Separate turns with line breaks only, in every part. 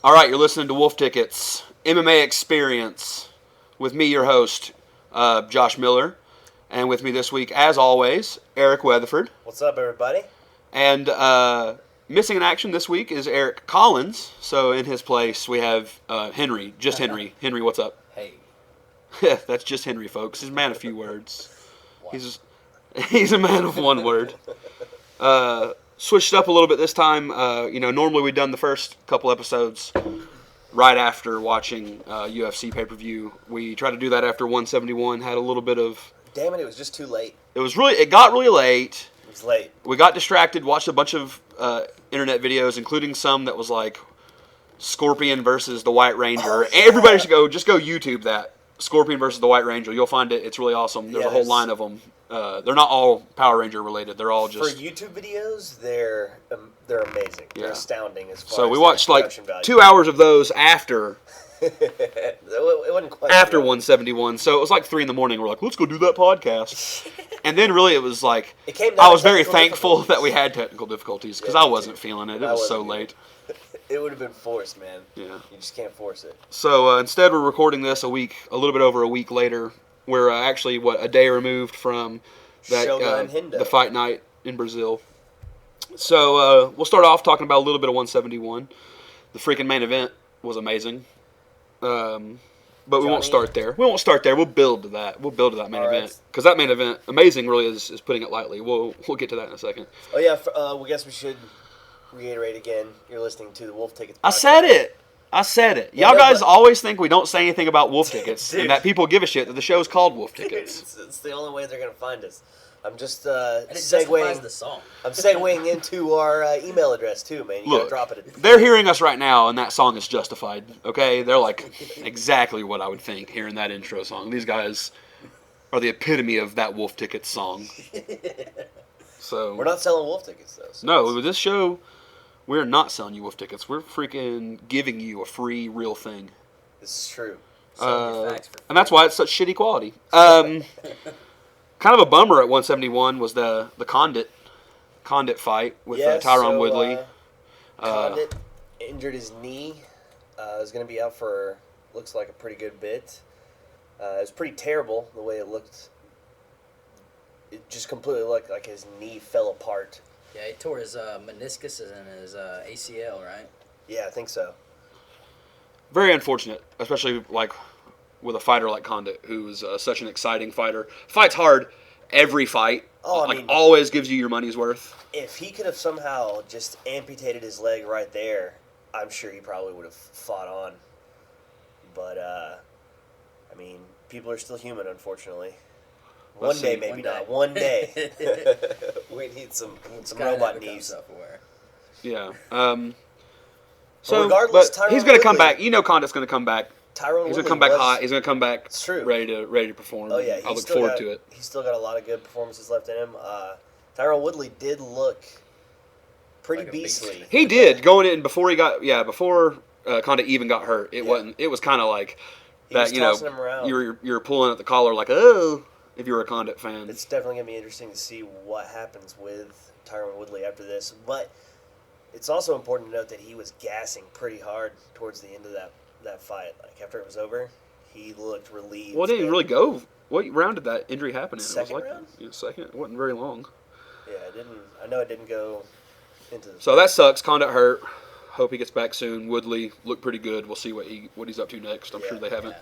All right, you're listening to Wolftickets MMA Experience with me, your host, Josh Miller, and with me this week, as always, Eric Weatherford.
What's up, everybody?
And missing in action this week is Eric Collins. So in his place, we have Henry, just Henry. Henry, what's up?
Hey.
That's just Henry, folks. He's a man of few words. He's a man of one word. Switched up a little bit this time. Normally we've done the first couple episodes right after watching UFC pay-per-view. We tried to do that after 171. Had a little bit of...
Damn it was just too late.
It got really late.
It was late.
We got distracted, watched a bunch of internet videos, including some that was like Scorpion versus the White Ranger.
Oh, yeah.
Everybody should go YouTube that. Scorpion versus the White Ranger. You'll find it. It's really awesome. There's a whole line of them. They're not all Power Ranger related. They're all just...
For YouTube videos, they're amazing. They're astounding as far as
we watched like
value.
2 hours of those after...
it wasn't quite
after 171. So it was like 3 in the morning. We're like, let's go do that podcast. And then really it was like... I was very thankful that we had technical difficulties because I wasn't feeling it. It was so late.
It would have been forced, man.
Yeah.
You just can't force it.
So instead we're recording this a little bit over a week later. We're actually, a day removed from that the fight night in Brazil. So we'll start off talking about a little bit of 171. The freaking main event was amazing. But we won't start there. We'll build to that. We'll build to that main event. Because that main event, amazing really is putting it lightly. We'll get to that in a second.
Oh, yeah. I guess we should reiterate again. You're listening to the Wolftickets Podcast.
I said it.
Yeah,
Y'all guys always think we don't say anything about Wolftickets and that people give a shit that the show's called Wolftickets.
It's the only way they're going to find us. I'm just
segueing
the song. I'm segueing into our email address too, man. You gotta drop it.
They're hearing us right now, and that song is justified. Okay, they're like exactly what I would think hearing that intro song. These guys are the epitome of that Wolftickets song. So
we're not selling Wolftickets though. So
no, with this show, we're not selling you Wolftickets. We're freaking giving you a free, real thing.
This is true.
And that's why it's such shitty quality. Kind of a bummer at 171 was the Condit fight with Tyron Woodley.
Condit injured his knee. Is going to be out for, looks like, a pretty good bit. It was pretty terrible the way it looked. It just completely looked like his knee fell apart.
Yeah, he tore his meniscus and his ACL, right?
Yeah, I think so.
Very unfortunate, especially like with a fighter like Condit, who's such an exciting fighter. Fights hard every fight. Always gives you your money's worth.
If he could have somehow just amputated his leg right there, I'm sure he probably would have fought on. But, people are still human, unfortunately. One day, maybe not. One day. We need some robot knees.
Yeah.
Regardless,
but he's going to come back. You know Condit's going to come back.
He's
going to come back hot. He's going to come back ready to perform.
Oh, yeah.
I look forward to it.
He's still got a lot of good performances left in him. Tyron Woodley did look pretty beastly.
He did. Going in before Condit even got hurt. It was kind of like that,
him around.
You're pulling at the collar like, oh, if you're a Condit fan.
It's definitely going to be interesting to see what happens with Tyron Woodley after this. But it's also important to note that he was gassing pretty hard towards the end of that fight. Like, after it was over, he looked relieved.
Well, it didn't really go. What round did that injury happen in?
Second round?
Yeah, second. It wasn't very long.
Yeah, it didn't. I know it didn't go into the...
So that sucks. Condit hurt. Hope he gets back soon. Woodley looked pretty good. We'll see what he's up to next. I'm sure they haven't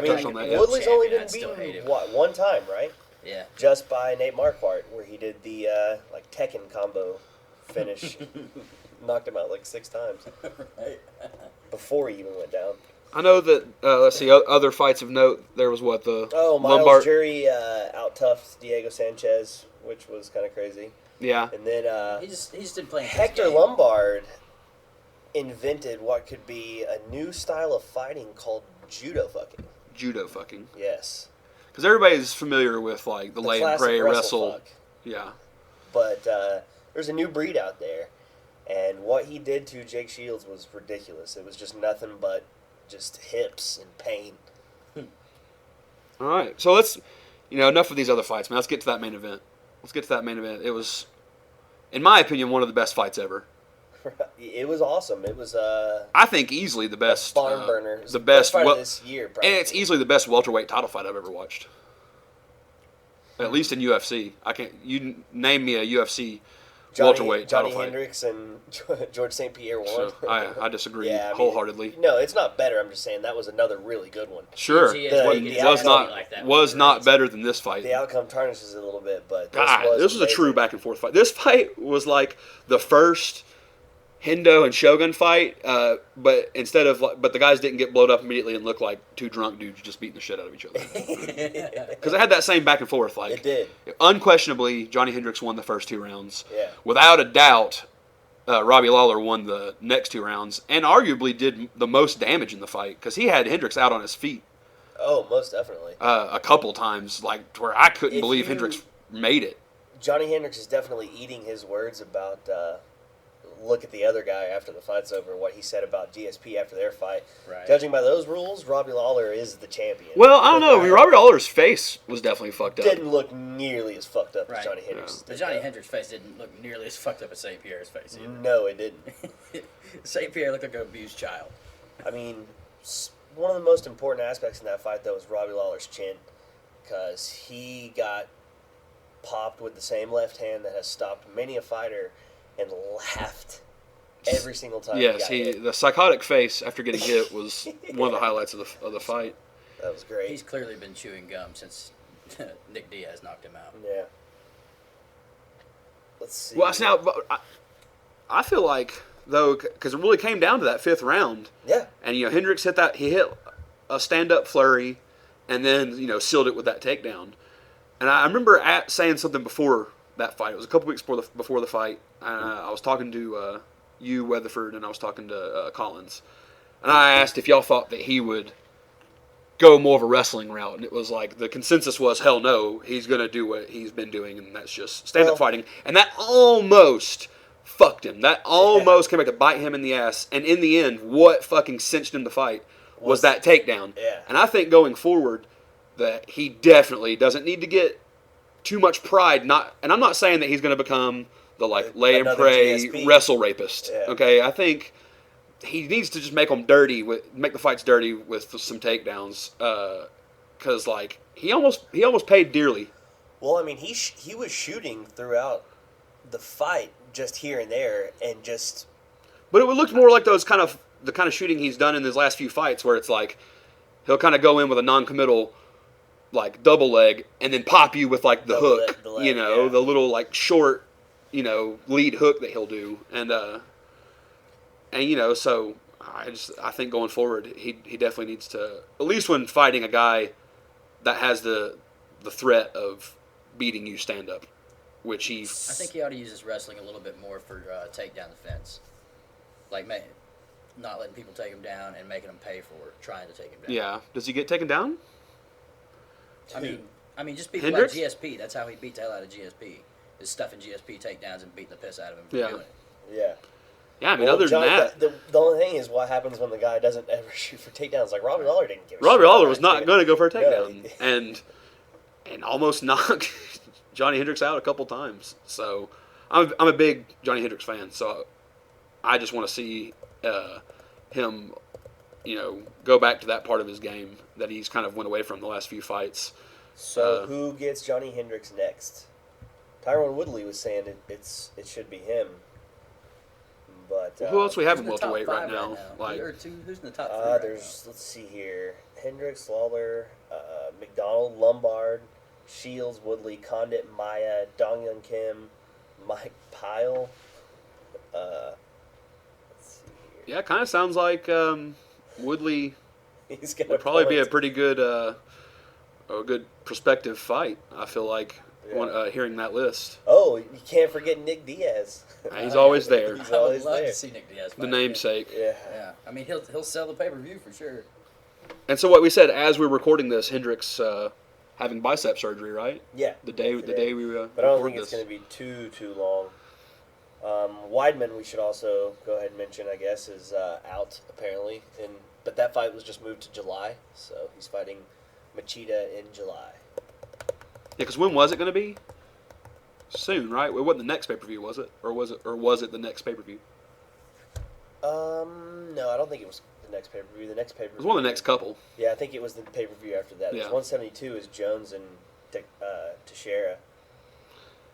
touched on that yet.
Woodley's only been beaten, one time, right?
Yeah.
Just by Nate Marquardt, where he did the Tekken combo finish. Knocked him out like 6 times.
Right.
Before he even went down.
I know that, let's see, other fights of note, there was
Miles
Lombard.
Jury out-toughed Diego Sanchez, which was kind of crazy.
Yeah.
And then
he's been playing
Hector Lombard invented what could be a new style of fighting called judo fucking.
Judo fucking.
Yes.
Because everybody's familiar with, like, the lay and pray wrestle.
Fuck.
Yeah.
But there's a new breed out there. And what he did to Jake Shields was ridiculous. It was just nothing but just hips and pain.
All right. So let's, enough of these other fights, man. Let's get to that main event. It was, in my opinion, one of the best fights ever.
It was awesome. It was
I think easily the best
barn burner.
The best
fight of this year, probably.
And it's easily the best welterweight title fight I've ever watched. At least in UFC. You name me a UFC welterweight title fight.
Johnny Hendrix and George St. Pierre won.
So I disagree wholeheartedly.
No, it's not better. I'm just saying that was another really good one.
Sure. Was not better than this fight.
The outcome tarnishes it a little bit, but
this was a true back and forth fight. This fight was like the first Hendo and Shogun fight, but the guys didn't get blowed up immediately and look like two drunk dudes just beating the shit out of each other. Because it had that same back and forth. Like,
it did.
Unquestionably, Johnny Hendrix won the first 2 rounds.
Yeah.
Without a doubt, Robbie Lawler won the next 2 rounds and arguably did the most damage in the fight because he had Hendrix out on his feet.
Oh, most definitely.
A couple times, like where I couldn't believe Hendrix made it.
Johnny Hendrix is definitely eating his words about. Look at the other guy after the fight's over, what he said about GSP after their fight.
Right.
Judging by those rules, Robbie Lawler is the champion.
Well, I don't know. I mean, Robbie Lawler's face was definitely fucked up.
Didn't look nearly as fucked up as Johnny Hendrix.
But Johnny Hendrix's face didn't look nearly as fucked up as St. Pierre's face either.
No, it didn't.
St. Pierre looked like an abused child.
I mean, one of the most important aspects in that fight, though, was Robbie Lawler's chin. Because he got popped with the same left hand that has stopped many a fighter and laughed every single time.
Yes, the psychotic face after getting hit was one of the highlights of the fight.
That was great.
He's clearly been chewing gum since Nick Diaz knocked him out.
Yeah. Let's see.
Well, now I feel like though, because it really came down to that 5th round.
Yeah.
And Hendrix hit a stand-up flurry, and then sealed it with that takedown. And I remember saying something before that fight. It was a couple weeks before the fight. I was talking to you, Weatherford, and I was talking to Collins. And I asked if y'all thought that he would go more of a wrestling route. And it was like, the consensus was, hell no, he's going to do what he's been doing, and that's just stand-up fighting. And that almost fucked him. That almost came back to bite him in the ass. And in the end, what fucking cinched him the fight was that takedown.
Yeah.
And I think going forward that he definitely doesn't need to get too much pride. And I'm not saying that he's going to become the lay and pray GSP. Wrestle rapist. Yeah. Okay, I think he needs to just make the fights dirty with some takedowns. Because he almost paid dearly.
Well, I mean, he was shooting throughout the fight, just here and there, and just.
But it looked more like the kind of shooting he's done in his last few fights, where it's like he'll kind of go in with a non-committal double leg and then pop you with the hook, the little short, lead hook that he'll do, and so I think going forward he definitely needs to, at least when fighting a guy that has the threat of beating you stand up, which I
think he ought to use his wrestling a little bit more for takedown defense, not letting people take him down and making them pay for trying to take him down.
Yeah, does he get taken down?
I mean, just people like GSP. That's how he beat the hell out of GSP. Is stuffing GSP takedowns and beating the piss out of him for doing it.
Yeah.
Yeah, I mean, other than that,
the only thing is what happens when the guy doesn't ever shoot for takedowns. Like Robbie Lawler didn't give a shit.
Robbie Lawler was not going to go for a takedown, and almost knocked Johnny Hendrix out a couple times. So I'm a big Johnny Hendrix fan. So I just want to see him, go back to that part of his game that he's kind of went away from the last few fights.
So who gets Johnny Hendrix next? Tyron Woodley was saying it should be him. But
who else we have in welterweight right now?
Who's in the top 3 right
let's see here. Hendrix, Lawler, McDonald, Lombard, Shields, Woodley, Condit, Maya, Dong-Yun Kim, Mike Pyle. Let's see here.
Yeah, it kind of sounds like Woodley would probably be a pretty good, a good prospective fight. I feel like hearing that list.
Oh, you can't forget Nick Diaz.
He's always there.
He's always
I would love
there.
to see Nick Diaz fight.
The namesake.
Yeah.
I mean, he'll sell the pay-per-view for sure.
And so what we said as we're recording this, Hendrix having bicep surgery, right?
Yeah.
The day we
but I don't think it's going to be too long. Weidman, we should also go ahead and mention, I guess, is out apparently, but that fight was just moved to July, so he's fighting Machida in July.
Yeah, because when was it going to be? Soon, right? It wasn't the next pay-per-view, was it? Or was it the next pay-per-view?
No, I don't think it was the next pay-per-view. The next pay-per-view.
It was one of the next couple.
Yeah, I think it was the pay-per-view after that.
Yeah.
172 is Jones and Teixeira.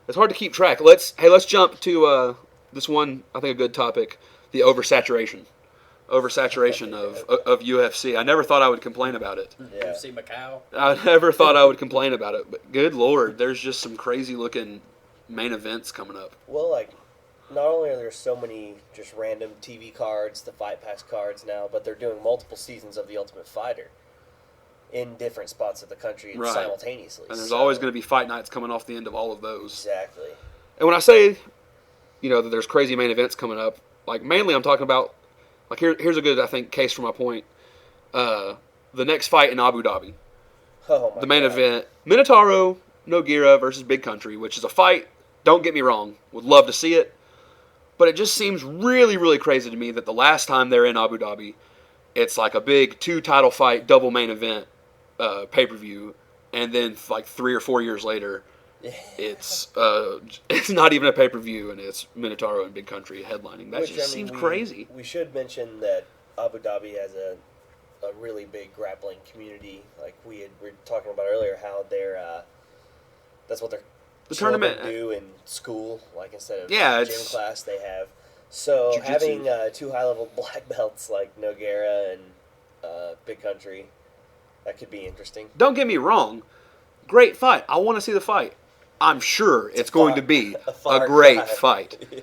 It's hard to keep track. Let's jump to this one. I think a good topic: the oversaturation of UFC. I never thought I would complain about it.
Yeah.
UFC Macau.
I never thought I would complain about it, but good Lord, there's just some crazy looking main events coming up.
Well, like, not only are there so many just random TV cards, the Fight Pass cards now, but they're doing multiple seasons of The Ultimate Fighter in different spots of the country simultaneously.
And there's always going to be fight nights coming off the end of all of those.
Exactly.
And when I say, that there's crazy main events coming up, like, mainly I'm talking about, like, here's a good, I think, case for my point. The next fight in Abu Dhabi.
Oh, my
The main
God.
event, Minotauro Nogueira versus Big Country, which is a fight, don't get me wrong, would love to see it. But it just seems really, really crazy to me that the last time they're in Abu Dhabi, it's like a big 2-title fight, double main event pay-per-view, and then like 3 or 4 years later, it's not even a pay-per-view, and it's Minotauro and Big Country headlining. That seems crazy.
We should mention that Abu Dhabi has a really big grappling community. Like we were talking about earlier, how that's what
The
children
tournament
do in school, like instead of
Yeah,
gym class, they have. So
Jiu-jitsu.
having 2 high-level black belts like Nogueira and Big Country, that could be interesting.
Don't get me wrong, great fight. I want to see the fight. I'm sure it's going to be a great fight.
Yeah.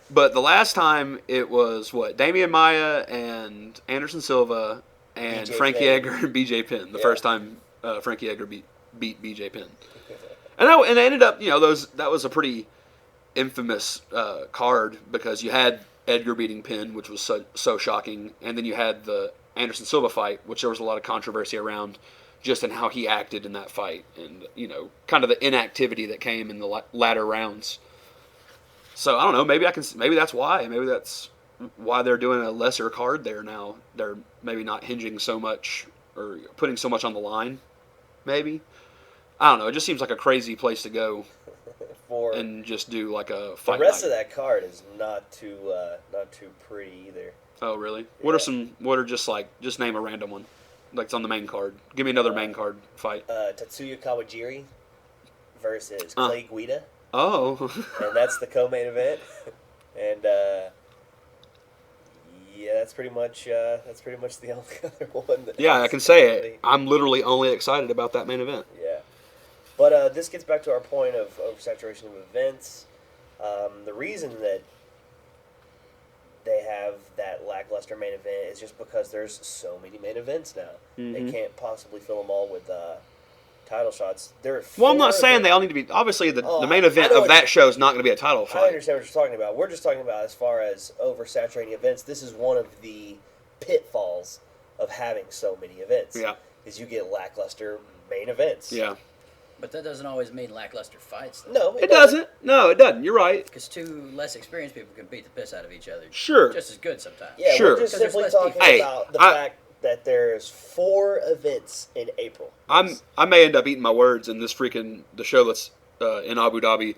But the last time it was, Damian Maia and Anderson Silva and
BJ
Frankie
Penn.
Edgar and BJ Penn. The
Yeah.
first time Frankie Edgar beat BJ Penn. And it ended up, that was a pretty infamous card because you had Edgar beating Penn, which was so shocking, and then you had the Anderson Silva fight, which there was a lot of controversy around just in how he acted in that fight and, kind of the inactivity that came in the latter rounds. So I don't know, maybe that's why. Maybe that's why they're doing a lesser card there now. They're maybe not hinging so much or putting so much on the line, maybe. I don't know. It just seems like a crazy place to go and just do like a fight.
The rest
night.
of that card is not too pretty either.
Oh, really?
Yeah.
What are just name a random one, like it's on the main card. Give me another main card fight.
Tatsuya Kawajiri versus Clay Guida,
Oh,
and that's the co-main event. And that's pretty much the only other one.
yeah, I can say it. I'm literally only excited about that main event.
Yeah. But this gets back to our point of oversaturation of events. The reason that they have that lackluster main event is just because there's so many main events now. They can't possibly fill them all with title shots.
Well, I'm not saying they all need to be. Obviously, the main event of that show is not going to be a title
I
fight.
understand what you're talking about. We're just talking about as far as oversaturating events. This is one of the pitfalls of having so many events.
Yeah.
Is you get lackluster main events.
Yeah.
But that doesn't always mean lackluster fights, though.
No,
It doesn't. No, it doesn't. You're right.
Because 2 less experienced people can beat the piss out of each other.
Sure.
Just as good sometimes.
Yeah,
Sure.
we're just
Because there's
simply
less
talking
defense.
about the fact that there's 4 events in April.
I may end up eating my words, and the show that's in Abu Dhabi,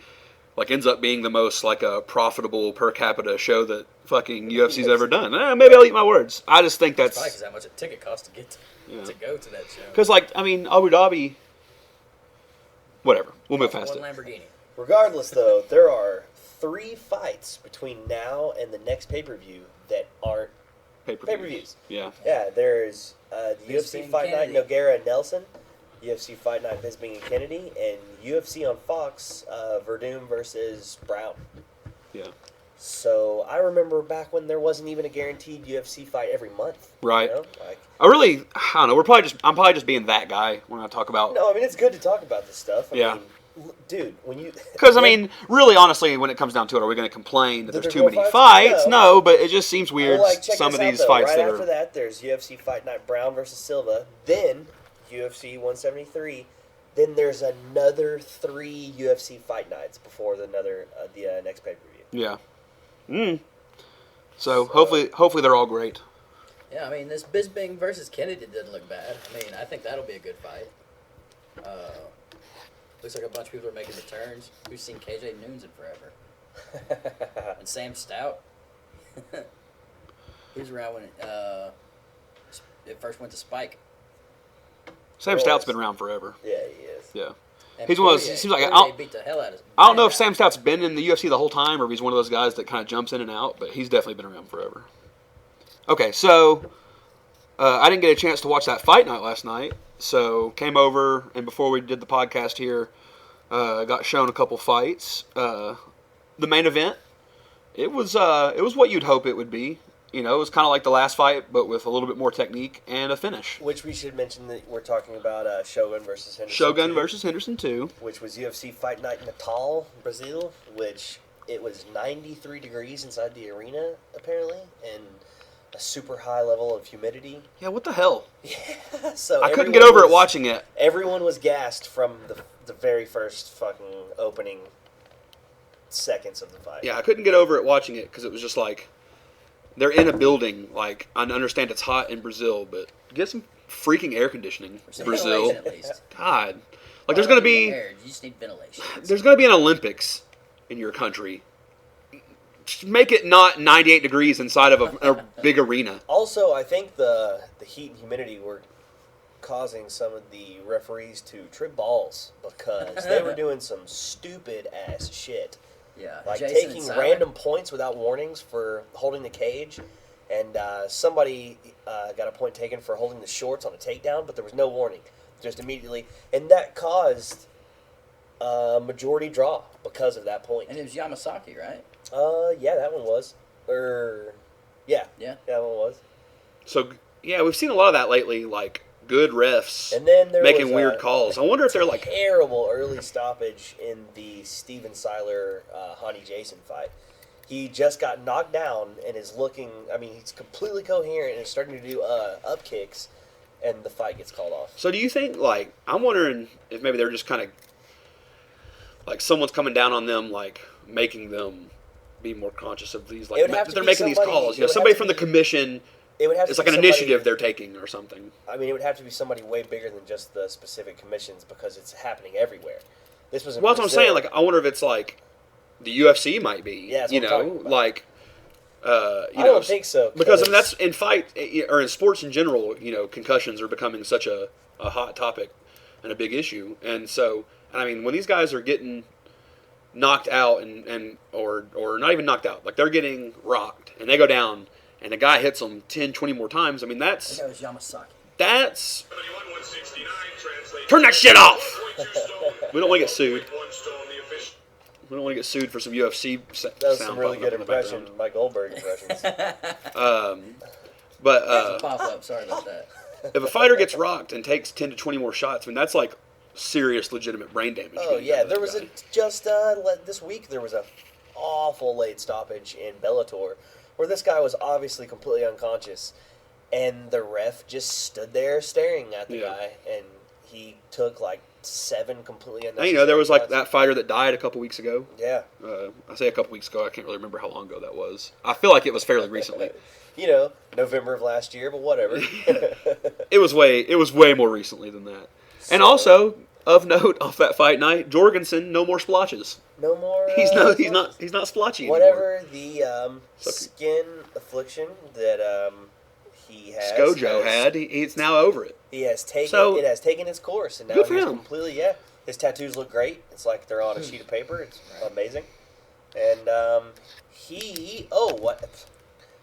ends up being the most profitable per capita show that fucking UFC's ever done. Maybe I'll eat my words. I just think
It's
that's
probably because how much a ticket costs to get to go to that show.
because Abu Dhabi. Whatever. We'll move past
One
it.
Lamborghini.
Regardless, though, there are 3 fights between now and the next pay-per-view that aren't pay-per-views.
Yeah.
Yeah, there's the UFC
Bisping
Fight Night
Kennedy.
Nogueira and Nelson, UFC Fight Night Bisping and Kennedy, and UFC on Fox Verdum versus Brown.
Yeah.
So I remember back when there wasn't even a guaranteed UFC fight every month.
Right.
You know?
I don't know. I'm probably just being that guy when I talk about.
No, I mean, it's good to talk about this stuff. I
Yeah.
mean, dude, when you...
Because, really, honestly, when it comes down to it, are we going to complain that there's
there's
too
more
many
fights?
fights?
No.
No, but it just seems weird.
Well, check
Some
this
of
out,
these
though.
fights
right
that
after
are.
that, there's UFC Fight Night Brown versus Silva, then UFC 173, then there's another 3 UFC Fight Nights before the next pay-per-view.
Yeah. So hopefully they're all great.
Yeah, this Bisping versus Kennedy didn't look bad. I think that'll be a good fight. Looks like a bunch of people are making returns. We've seen KJ Noons in forever. And Sam Stout. He was around when it first went to Spike.
Sam Stout's been around forever.
Yeah, he is.
Yeah.
And
He's one of those. It seems like
beat the hell out of
I don't know if Sam Stout's been in the UFC the whole time, or if he's one of those guys that kind of jumps in and out. But he's definitely been around forever. Okay, so I didn't get a chance to watch that fight night last night, so came over and before we did the podcast here, got shown a couple fights. The main event, it was what you'd hope it would be. You know, it was kind of like the last fight, but with a little bit more technique and a finish.
Which we should mention that we're talking about Shogun versus Henderson.
Shogun versus Henderson 2.
Which was UFC Fight Night Natal, Brazil, which it was 93 degrees inside the arena, apparently, and a super high level of humidity.
Yeah, what the hell?
Yeah, so
I couldn't get over it watching it.
Everyone was gassed from the very first fucking opening seconds of the fight.
Yeah, I couldn't get over it watching it because it was just like, they're in a building. Like, I understand it's hot in Brazil, but get some freaking air conditioning, Brazil.
At least.
God, like there's gonna be.
You just need ventilation.
There's gonna be an Olympics in your country. Just make it not 98 degrees inside of a big arena.
Also, I think the heat and humidity were causing some of the referees to trip balls because they were doing some stupid ass shit.
Yeah,
like
Jason
taking random points without warnings for holding the cage, and somebody got a point taken for holding the shorts on a takedown, but there was no warning, just immediately, and that caused a majority draw because of that point.
And it was Yamasaki, right?
Yeah, that one was, yeah, that one was.
So yeah, we've seen a lot of that lately, like good refs
and then there
making
was
weird calls. I wonder if they're like
terrible early stoppage in the Steven Seiler Hani Jason fight. He just got knocked down and is looking. I mean, he's completely coherent and is starting to do up kicks, and the fight gets called off.
So do you think, like, I'm wondering if maybe they're just kind of like someone's coming down on them, like making them be more conscious of these, like they're making these calls. You know, somebody from the commission. It's like an initiative they're taking or something.
I mean, it would have to be somebody way bigger than just the specific commissions because it's happening everywhere. This was in
Well, that's what I'm saying. Like, I wonder if it's like the UFC might be.
Yeah, that's
you
what
know,
I'm talking about.
like.
I don't think so.
Because I mean, that's in fight or in sports in general. You know, concussions are becoming such a hot topic and a big issue. And so, I mean, when these guys are getting knocked out or not even knocked out, like they're getting rocked and they go down. And a guy hits them 10, 20 more times. I mean, that's...
That was Yamasaki.
That's... Turn that shit off! We don't want to get sued. We don't want to get sued for some UFC sound.
That was some really good impression. My Goldberg impressions.
But...
pop up. Sorry about that.
If a fighter gets rocked and takes 10 to 20 more shots, I mean, that's like serious, legitimate brain damage.
Oh, yeah. There was this week, there was a awful late stoppage in Bellator where this guy was obviously completely unconscious, and the ref just stood there staring at the guy, and he took like 7 completely unnecessary.
You know, there was like that fighter that died a couple weeks ago.
Yeah.
I say a couple weeks ago. I can't really remember how long ago that was. I feel like it was fairly recently.
You know, November of last year, but whatever.
It was way more recently than that. So, and also, of note, off that fight night, Jorgensen, no more splotches.
No more.
He's not splotchy
whatever
anymore.
The skin affliction that he has.
Skojo had. He's now over it.
He has taken. It has taken its course, and now he's completely. Yeah, his tattoos look great. It's like they're on a sheet of paper. It's amazing. And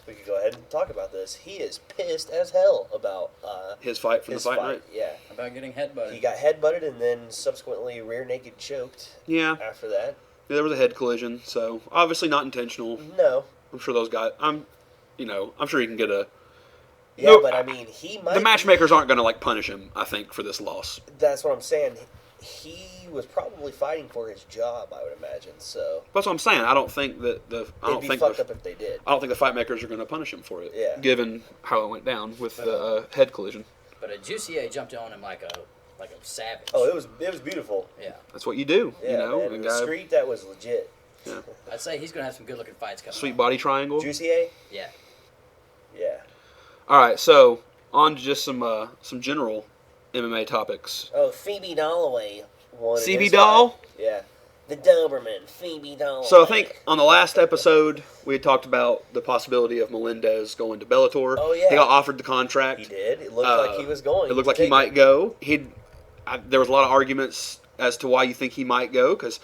we could go ahead and talk about this. He is pissed as hell about
his fight from the fight night.
Yeah,
about getting headbutted.
He got headbutted and then subsequently rear naked choked.
Yeah.
After that,
there was a head collision, so obviously not intentional.
No.
I'm sure those guys. I'm sure he can get a.
Yeah, no, but I mean, he might.
The matchmakers aren't going to like punish him. I think for this loss.
That's what I'm saying. He was probably fighting for his job, I would imagine. So
that's what I'm saying. I don't think that
it'd be fucked up if they did.
I don't think the fight makers are going to punish him for it.
Yeah.
Given how it went down with the head collision.
But a Jussier jumped on him like a savage.
Oh, it was beautiful.
Yeah.
That's what you do.
Yeah,
you know,
man, the street that was legit.
Yeah.
I'd say he's going to have some good looking fights coming.
Sweet body triangle.
Jussier?
Yeah.
Yeah.
All right, so on to just some general MMA topics.
Oh, Phoebe Dalloway won.
CB Doll?
Yeah. The Doberman, Phoebe Doll.
So I think on the last episode, we had talked about the possibility of Melendez going to Bellator.
Oh, yeah.
He got offered the contract.
He did. It looked like he was going.
It looked like he might go. There was a lot of arguments as to why you think he might go, because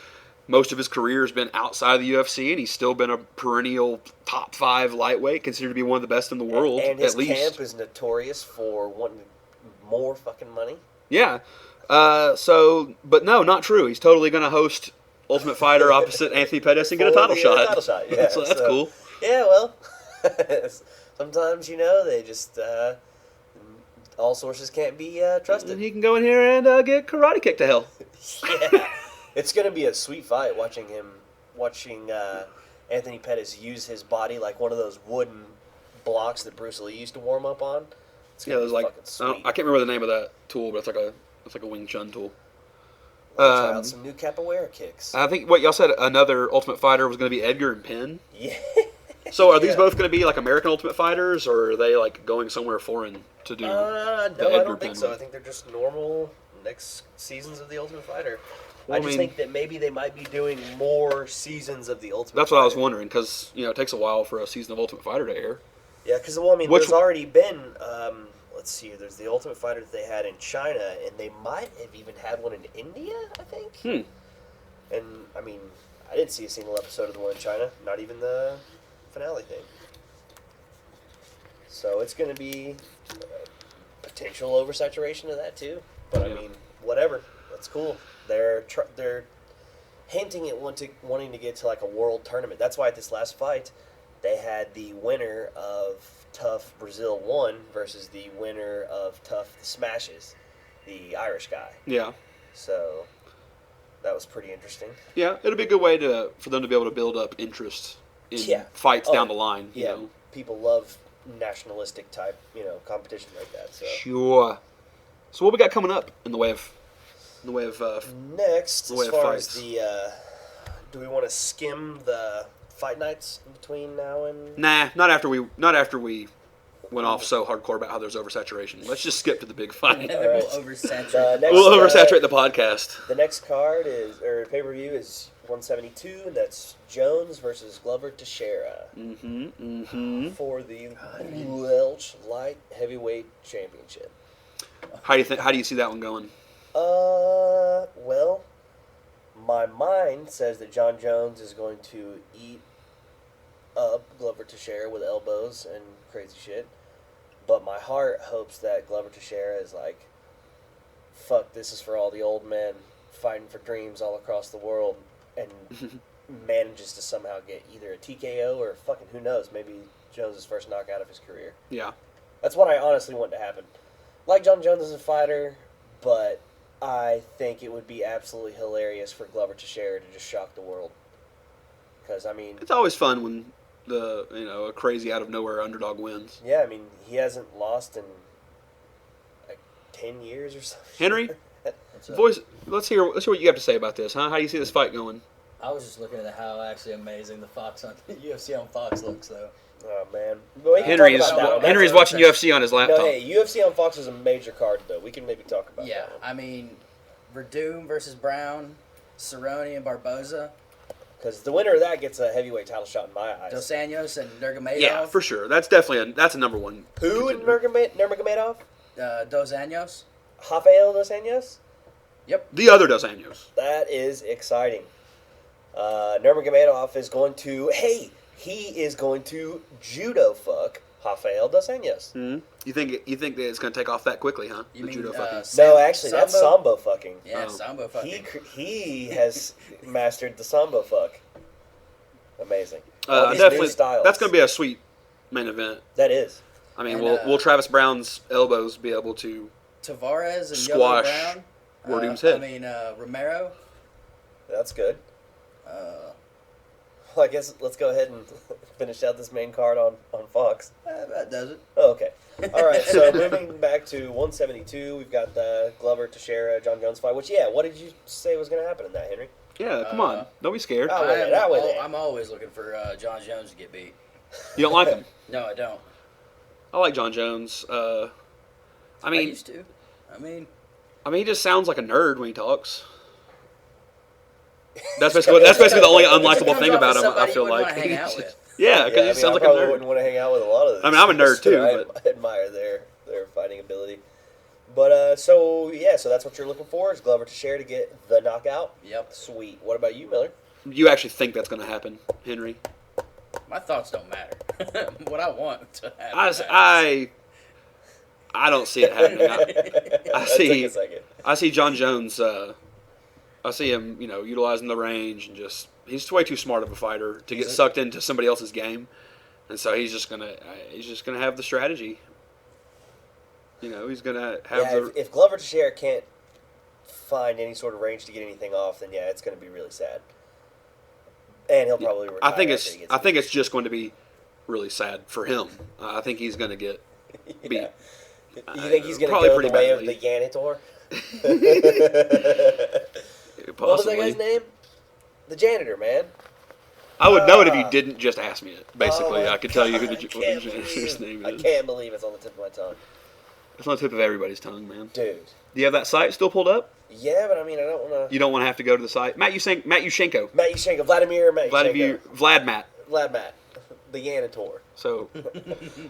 most of his career has been outside of the UFC, and he's still been a perennial top 5 lightweight, considered to be one of the best in the world,
and his
at least.
camp is notorious for wanting more fucking money.
Yeah. But no, not true. He's totally going to host Ultimate Fighter opposite Anthony Pettis and get a title shot.
Yeah.
So that's cool.
Yeah, well, sometimes, they just, all sources can't be trusted.
And he can go in here and get karate kicked to hell.
Yeah. It's going to be a sweet fight watching Anthony Pettis use his body like one of those wooden blocks that Bruce Lee used to warm up on. It's
Yeah, it was like, I can't remember the name of that tool, but it's like a Wing Chun tool.
Try out some new capoeira kicks.
I think what y'all said, another Ultimate Fighter was going to be Edgar and Penn.
Yeah.
So are these both going to be like American Ultimate Fighters, or are they like going somewhere foreign to do?
No, I don't think so. I think they're just normal next seasons of the Ultimate Fighter. Well, I just think that maybe they might be doing more seasons of the Ultimate Fighter.
That's what I was wondering, because it takes a while for a season of Ultimate Fighter to air.
Yeah, because there's already been. Let's see. There's the Ultimate Fighter that they had in China, and they might have even had one in India, I think. And I didn't see a single episode of the one in China. Not even the finale thing. So it's going to be potential oversaturation of that too. But whatever. That's cool. They're hinting at wanting to get to like a world tournament. That's why at this last fight, they had the winner of Tough Brazil 1 versus the winner of Tough the Smashes, the Irish guy.
Yeah.
So that was pretty interesting.
Yeah, it'll be a good way for them to be able to build up interest in fights down the line.
Yeah, people love nationalistic type, competition like that. So.
Sure. So what we got coming up in the way of
next,
as
far as the, do we want to skim the fight nights in between now and?
Nah, not after we went off so hardcore about how there's oversaturation. Let's just skip to the big fight.
And then we'll oversaturate.
We'll oversaturate the podcast.
The next card pay-per-view is 172, and that's Jones versus Glover Teixeira for the Welch Light Heavyweight Championship.
How do you see that one going?
Well, my mind says that John Jones is going to eat up Glover Teixeira with elbows and crazy shit. But my heart hopes that Glover Teixeira is like, fuck, this is for all the old men fighting for dreams all across the world, and manages to somehow get either a TKO or fucking who knows, maybe Jones' first knockout of his career.
Yeah.
That's what I honestly want to happen. Like John Jones as a fighter, but I think it would be absolutely hilarious for Glover Teixeira to just shock the world. Because,
it's always fun when a crazy out of nowhere underdog wins.
Yeah, he hasn't lost in like 10 years or something.
Henry, voice. Let's hear what you have to say about this, huh? How do you see this fight going?
I was just looking at how actually amazing the UFC on Fox looks, though.
Oh man,
Henry's watching UFC on his laptop.
No, hey, UFC on Fox is a major card though. We can maybe talk about that.
Yeah, Verdum versus Brown, Cerrone and Barboza.
Because the winner of that gets a heavyweight title shot in my eyes.
Dos Anjos and Nurmagomedov.
Yeah, for sure. That's definitely a number one.
Who in Nurmagomedov?
Dos Anjos.
Rafael Dos Anjos?
Yep.
The other Dos Anjos.
That is exciting. Nurmagomedov is going to... Hey, he is going to judo fuck Rafael Dos Anjos.
Mm-hmm. You think that it's going to take off that quickly, huh?
You mean,
judo fucking?
No, actually, that's sambo fucking.
Yeah, sambo fucking.
He has mastered the sambo fuck. Amazing.
Definitely. That's going to be a sweet main event.
That is.
Will Travis Brown's elbows be able to
Tavares and
squash
Brown?
Werdum's head?
Romero.
That's good. Well, I guess let's go ahead and finish out this main card on Fox.
That does it.
Oh, okay. All right, so moving back to 172, we've got the Glover Teixeira John Jones fight, which, what did you say was going to happen in that, Henry?
Yeah, come on. Don't be scared.
I'm always looking for John Jones to get beat.
You don't like him?
No, I don't.
I like John Jones.
I used to.
he just sounds like a nerd when he talks. That's basically the only unlikable thing about him. I feel like.
Hang out with.
Yeah, because he sounds like a nerd.
I wouldn't want to hang out with a lot of them.
I mean, I'm a nerd too.
I admire their fighting ability. But so that's what you're looking for is Glover Teixeira to get the knockout.
Yep.
Sweet. What about you, Miller?
You actually think that's going to happen, Henry?
My thoughts don't matter. What I want to happen.
I don't see it happening. I see John Jones. I see him, utilizing the range and he's way too smart of a fighter to get sucked into somebody else's game, and so he's just gonna have the strategy. He's gonna have
If Glover Teixeira can't find any sort of range to get anything off, then it's going to be really sad. And he'll probably retire.
I think it's just going to be really sad for him. I think he's going to get beat.
You think he's going to go the way of the janitor? What was that guy's name? The janitor, man.
I would know it if you didn't just ask me it. Basically, I could tell you who the janitor's name is.
I can't believe it's on the tip of my tongue.
It's on the tip of everybody's tongue, man.
Dude.
Do you have that site still pulled up?
Yeah, but I mean, I don't want to...
You don't want to have to go to the site? Matt Yushchenko.
Vlad
Matt.
The janitor.
So...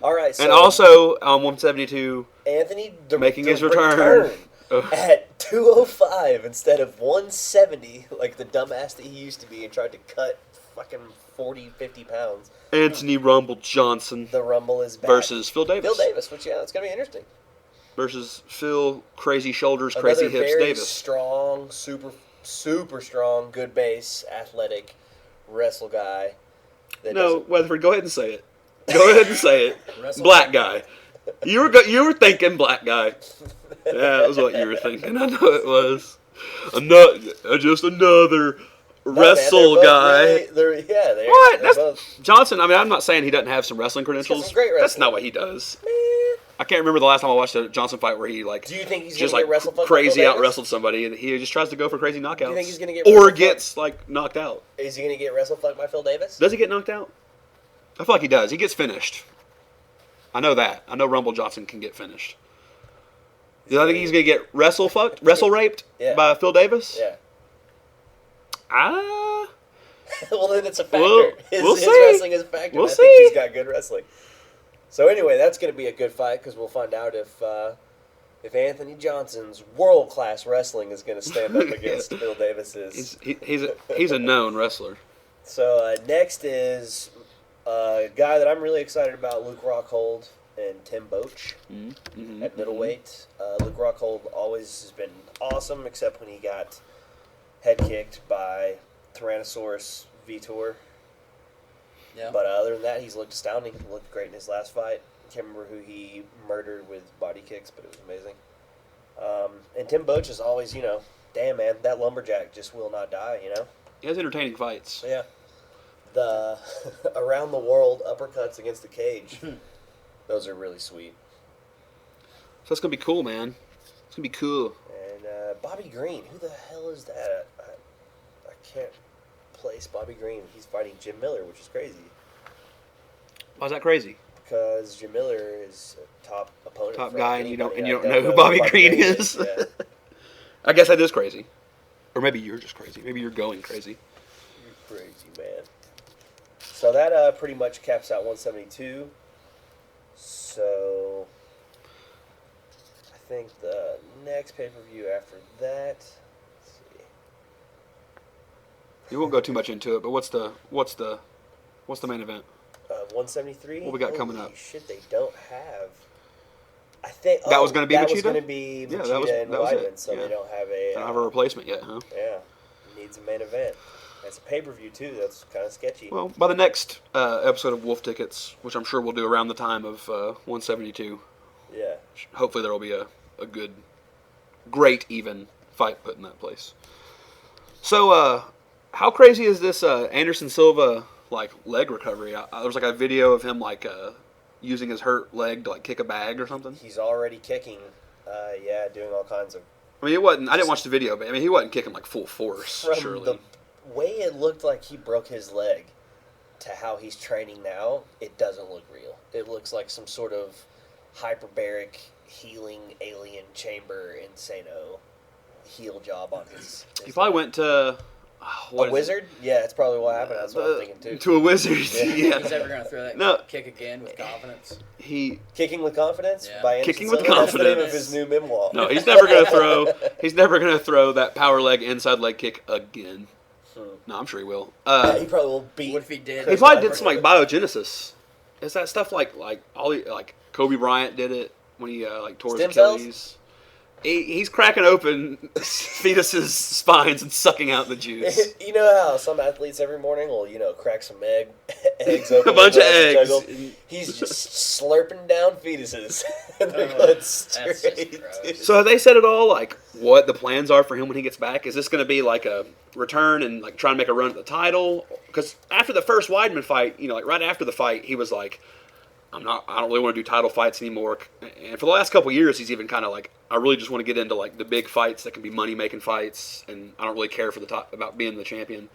All right, so...
And also, 172...
Anthony...
making his return.
At 205 instead of 170, like the dumbass that he used to be, and tried to cut fucking 40, 50 pounds.
Anthony Rumble Johnson.
The Rumble is back.
Versus Phil Davis.
Which, that's going to be interesting.
Versus Phil, crazy shoulders, crazy hips,
very
Davis.
Strong, super strong, good base, athletic, wrestle guy.
Weatherford, go ahead and say it. Go ahead and say it. Black guy. You were thinking black guy. Yeah, that was what you were thinking. I know it was. Just another wrestle guy. What? That's Johnson. I mean, I'm not saying he doesn't have some wrestling credentials.
Some great wrestling.
That's not what he does. I can't remember the last time I watched a Johnson fight where he
Do you think he's
just
gonna get wrestled
crazy out wrestled somebody, and he just tries to go for crazy knockouts. Do
you think he's gonna get
gets knocked out?
Is he gonna get wrestled by Phil Davis?
Does he get knocked out? I feel like he does. He gets finished. I know that. I know Rumble Johnson can get finished. Do I think he's gonna get wrestle raped by Phil Davis?
Yeah.
Well,
then it's a factor. His wrestling is a factor.
We'll
I
see.
think he's got good wrestling. So anyway, that's going to be a good fight because we'll find out if Anthony Johnson's world-class wrestling is going to stand up against Phil Davis's.
He's a known wrestler.
So next is a guy that I'm really excited about, Luke Rockhold and Tim Boetsch at middleweight. Luke Rockhold always has been awesome, except when he got head kicked by Tyrannosaurus Vitor. Yeah. But other than that, he's looked astounding. He looked great in his last fight. Can't remember who he murdered with body kicks, but it was amazing. And Tim Boetsch is always, damn, man, that lumberjack just will not die,
He has entertaining fights.
Yeah. The around the world uppercuts against the cage, those are really sweet.
So it's going to be cool, man. It's going to be cool.
And Bobby Green, who the hell is that? I can't place Bobby Green. He's fighting Jim Miller, which is crazy.
Why is that crazy?
Because Jim Miller is a top opponent.
Top guy, and you don't know who Bobby Green is.
Yeah.
I guess that is crazy. Or maybe you're just crazy. Maybe you're going crazy.
You're crazy, man. So that pretty much caps out 172. So I think the next pay-per-view after that. Let's see.
You won't go too much into it, but what's the main event?
173.
What we got coming up?
Shit, they don't have. I think
that was going to be Machida.
That was going to be Machida and Weidman, so they don't have a.
Don't have a replacement yet, huh?
Yeah, needs a main event. It's a pay-per-view too. That's kind of sketchy.
Well, by the next episode of Wolf Tickets, which I'm sure we'll do around the time of 172.
Yeah.
Hopefully there will be a great even fight put in that place. So, how crazy is this Anderson Silva leg recovery? There was a video of him using his hurt leg to kick a bag or something.
He's already kicking. Doing all kinds of.
I mean, it wasn't. I didn't watch the video, but he wasn't kicking full force.
From
surely.
The way it looked like he broke his leg to how he's training now, it doesn't look real. It looks like some sort of hyperbaric healing alien chamber insano heel job on his
he probably went to
A wizard? Yeah, that's probably what happened. That's what I'm thinking too.
To a wizard, yeah.
He's ever going to throw that kick again with confidence.
Kicking with confidence?
Yeah.
By Anderson
Kicking with
Silva?
confidence.
That's the name of his new memoir.
No, he's never going to throw. He's never going to throw that power leg inside leg kick again. No, I'm sure he will.
He probably will beat.
What if he did?
He probably did some like biogenesis. Is that stuff like Kobe Bryant did it when he tore his Achilles? He's cracking open fetuses' spines and sucking out the juice.
You know how some athletes every morning will, crack some eggs open.
A bunch of eggs.
Juggle. He's just slurping down fetuses. And they're going straight.
So have they said at all, like, what the plans are for him when he gets back? Is this going to be like a return and like try and make a run at the title? Because after the first Weidman fight, right after the fight, he was like, I don't really want to do title fights anymore. And for the last couple of years, he's even kind of like, I really just want to get into like the big fights that can be money-making fights, and I don't really care for about being the champion.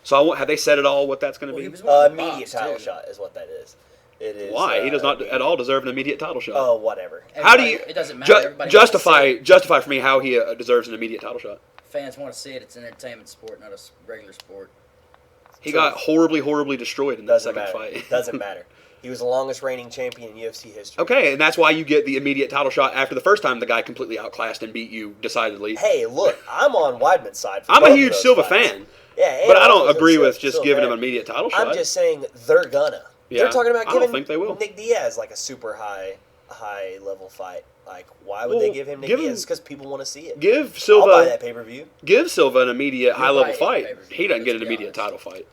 So have they said at all what that's going to be?
Immediate title shot is what that is. It is.
Why? He does not at all deserve an immediate title shot.
Oh, whatever.
How do you?
It doesn't matter.
Justify for me how he deserves an immediate title shot.
Fans want to see it. It's an entertainment sport, not a regular sport.
He got horribly, horribly destroyed in that second fight.
Doesn't matter. He was the longest reigning champion in UFC history.
Okay, and that's why you get the immediate title shot after the first time the guy completely outclassed and beat you decidedly.
Hey, look, I'm on Weidman's side.
I'm a huge Silva fan.
Yeah,
but I don't agree with just giving him an immediate title shot.
I'm just saying they're gonna.
Yeah,
they're talking about giving
I don't think they will.
Nick Diaz like a super high level fight. Like, why would they give him Nick Diaz? Because people want to see it.
Give Silva.
I'll buy that pay-per-view.
Give Silva an immediate high level fight. He doesn't get an immediate title fight.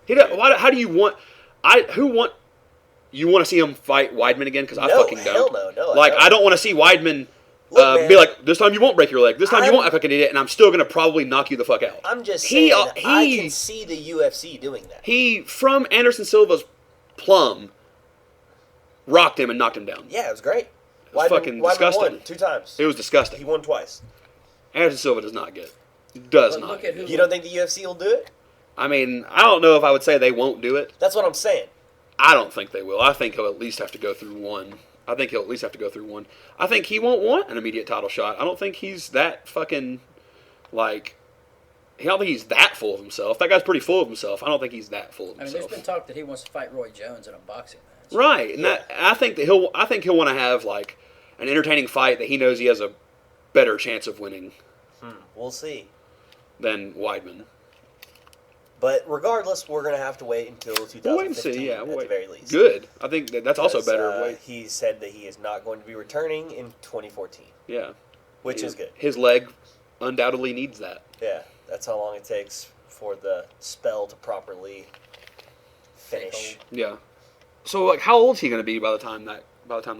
How do you want? You want to see him fight Weidman again? Because I fucking don't.
Hell no.
I don't want to see Weidman be like, this time you won't break your leg. This time you won't act like an idiot, and I'm still going to probably knock you the fuck out.
I'm just saying, I can see the UFC doing that.
He, from Anderson Silva's plum, rocked him and knocked him down.
Yeah, it was great.
It was fucking disgusting.
Won 2 times.
It was disgusting.
He won twice.
Anderson Silva does not get. Does not.
You don't think the UFC will do it?
I mean, I don't know if I would say they won't do it.
That's what I'm saying.
I don't think they will. I think he'll at least have to go through one. I think he won't want an immediate title shot. I don't think he's that fucking, I don't think he's that full of himself. That guy's pretty full of himself. I don't think he's that full of himself.
There's been talk that he wants to fight Roy Jones in a boxing match.
Right, and I think he'll want to have an entertaining fight that he knows he has a better chance of winning.
We'll see.
Than Weidman.
But regardless, we're going to have to wait until 2015
we'll wait and see, at the
very least.
Good. I think that's also better.
He said that he is not going to be returning in 2014.
Yeah.
Which is good.
His leg undoubtedly needs that.
Yeah. That's how long it takes for the spell to properly finish.
Yeah. So, how old is he going to be by the time that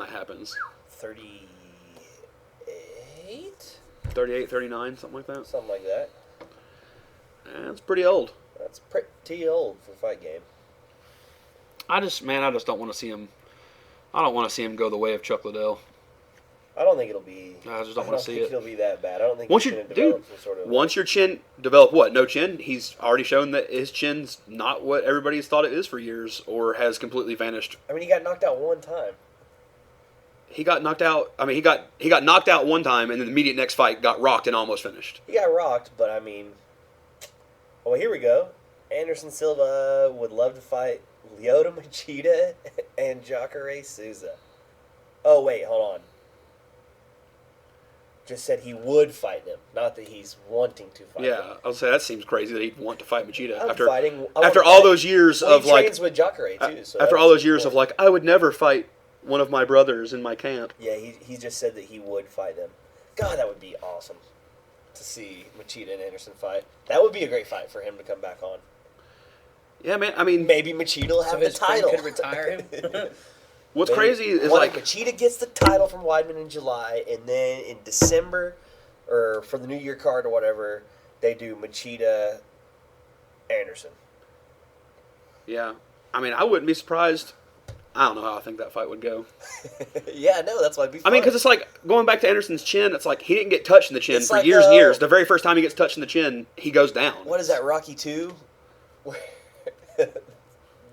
happens?
38?
38, 39, something like that?
Something like that.
That's pretty old.
That's pretty old for a fight game.
I just don't want to see him. I don't want to see him go the way of Chuck Liddell.
I don't think it'll be.
I just don't want to see it.
It'll be that bad. I don't think.
Once your chin develop what? No chin. He's already shown that his chin's not what everybody's thought it is for years, or has completely vanished.
I mean, he got knocked out one time.
He got knocked out. I mean, he got knocked out one time, and then the immediate next fight got rocked and almost finished.
He got rocked, but I mean. Well, here we go. Anderson Silva would love to fight Lyoto Machida and Jacare Souza. Oh, wait, hold on. Just said he would fight them, not that he's wanting to fight them.
I would say that seems crazy that he'd want to fight Machida
after
all those years of
he trains with Jacare too. So
after all those years of I would never fight one of my brothers in my camp.
Yeah, he just said that he would fight them. God, that would be awesome. To see Machida and Anderson fight. That would be a great fight for him to come back on.
Yeah, man. I mean,
maybe Machida will have the title.
Could retire him.
What's crazy is
Machida gets the title from Weidman in July, and then in December, or for the New Year card or whatever, they do Machida Anderson.
Yeah, I mean, I wouldn't be surprised. I don't know how I think that fight would go.
Yeah, no, that's why it'd be fun.
I mean, because it's going back to Anderson's chin, it's he didn't get touched in the chin for years and years. The very first time he gets touched in the chin, he goes down.
What is that, Rocky 2? Where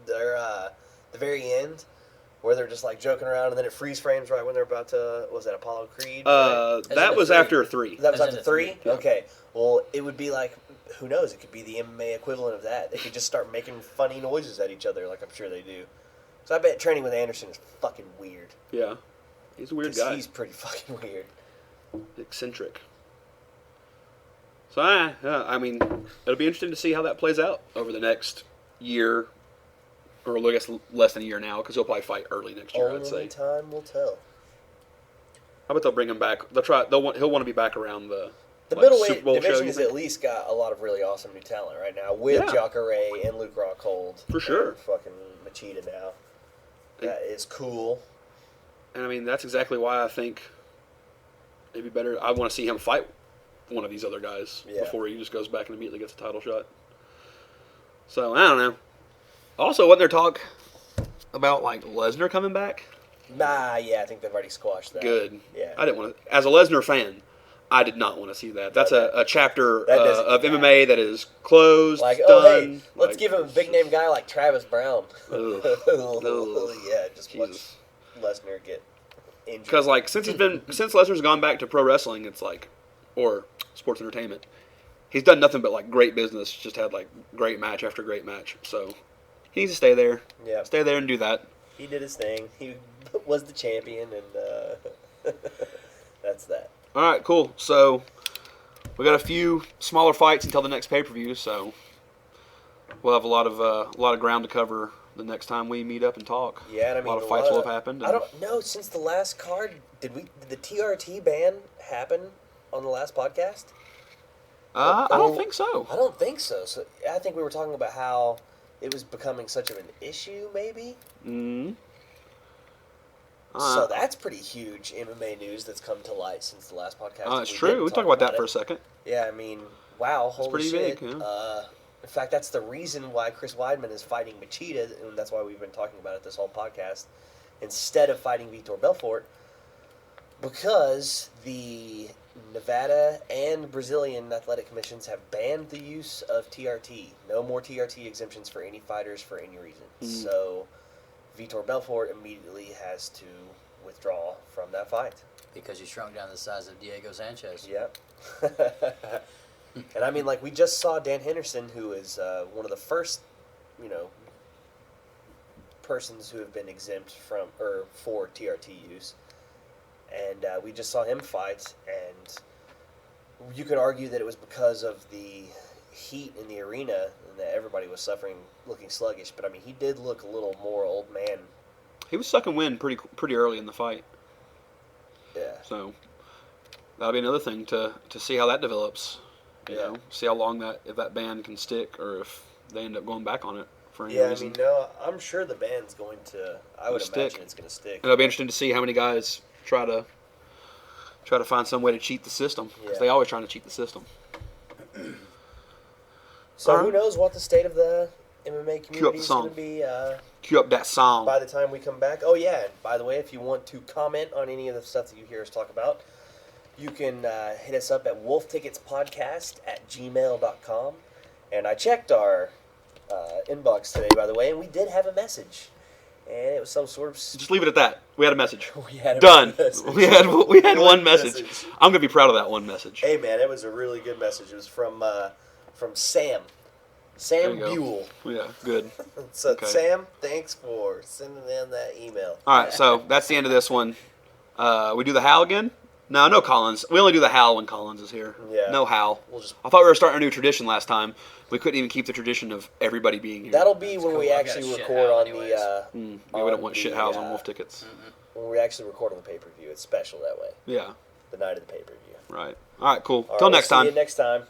they're, the very end, where they're just joking around, and then it freeze frames right when they're about to, was that Apollo Creed?
Right? That was after 3.
That was after 3?
Yeah.
Okay. Well, it would be who knows? It could be the MMA equivalent of that. They could just start making funny noises at each other, like I'm sure they do. So I bet training with Anderson is fucking weird.
Yeah, he's a weird guy.
He's pretty fucking weird.
Eccentric. So, I mean, it'll be interesting to see how that plays out over the next year, or I guess less than a year now, because he'll probably fight early next year, I'd say.
Only time will tell.
How about they'll bring him back? He'll want to be back around the
middleweight division has at least got a lot of really awesome new talent right now, with Jacare and Luke Rockhold.
For sure.
And fucking Machida now. That is cool.
And, I mean, that's exactly why I think it'd be better. I want to see him fight one of these other guys before he just goes back and immediately gets a title shot. So, I don't know. Also, wasn't there talk about, like, Lesnar coming back?
Nah, yeah, I think they've already squashed that.
Good.
Yeah.
I didn't want to... As a Lesnar fan, I did not want to see that. That's a chapter of MMA that is closed,
like,
done.
Oh, hey, let's give him a big-name guy like Travis Brown. Yeah, just watch Lesnar get injured.
Because, like, since Lesnar's gone back to pro wrestling, it's like... Or sports entertainment. He's done nothing but, like, great business. Just had, like, great match after great match. So, he needs to stay there.
Yeah.
Stay there and do that.
He did his thing. He was the champion, and that's that.
All right, cool. So, we got a few smaller fights until the next pay-per-view, so we'll have a lot of ground to cover the next time we meet up and talk.
Yeah, and I mean,
a lot of fights will have happened.
I don't know. Since the last card, did the TRT ban happen on the last podcast?
I don't think so.
I don't think so. So I think we were talking about how it was becoming such of an issue, maybe.
Mm-hmm.
So that's pretty huge MMA news that's come to light since the last podcast.
Oh, that's true. We talk about that for a second.
Yeah, I mean, wow, holy shit.
Pretty big, yeah.
In fact, that's the reason why Chris Weidman is fighting Machida, and that's why we've been talking about it this whole podcast, instead of fighting Vitor Belfort, because the Nevada and Brazilian athletic commissions have banned the use of TRT. No more TRT exemptions for any fighters for any reason. So Vitor Belfort immediately has to withdraw from that fight.
Because he shrunk down the size of Diego Sanchez.
Yep. And I mean, like, we just saw Dan Henderson, who is one of the first, persons who have been exempt for TRT use. And we just saw him fight, and you could argue that it was because of the heat in the arena and that everybody was looking sluggish. But I mean, he did look a little more old man.
He was sucking wind pretty early in the fight.
Yeah.
So that'll be another thing to see how that develops. You know, see how long if that ban can stick, or if they end up going back on it for any reason.
I mean, no, I'm sure the ban's going to. I would imagine it's going to stick.
And it'll be interesting to see how many guys try to find some way to cheat the system, because they always trying to cheat the system.
So who knows what the state of the MMA community is going to be.
Cue up that song.
By the time we come back. Oh, yeah. And by the way, if you want to comment on any of the stuff that you hear us talk about, you can hit us up at wolfticketspodcast@gmail.com. And I checked our inbox today, by the way, and we did have a message. And it was some sort of...
Just leave it at that. We had a message.
We had
Done.
Message.
We had one message. I'm going to be proud of that one message.
Hey, man, it was a really good message. It was from Sam. Sam Buell.
Yeah, good.
So, okay. Sam, thanks for sending in that email.
All right, so that's the end of this one. We do the Hal again? No Collins. We only do the Hal when Collins is here.
Yeah.
No Hal. I thought we were starting a new tradition last time. We couldn't even keep the tradition of everybody being here.
That'll be when we actually record on the...
we don't want shit Hals on Wolf Tickets.
When we actually record on the pay-per-view. It's special that way.
Yeah.
The night of the pay-per-view.
Right. All right, cool. Till next time.
See you next time.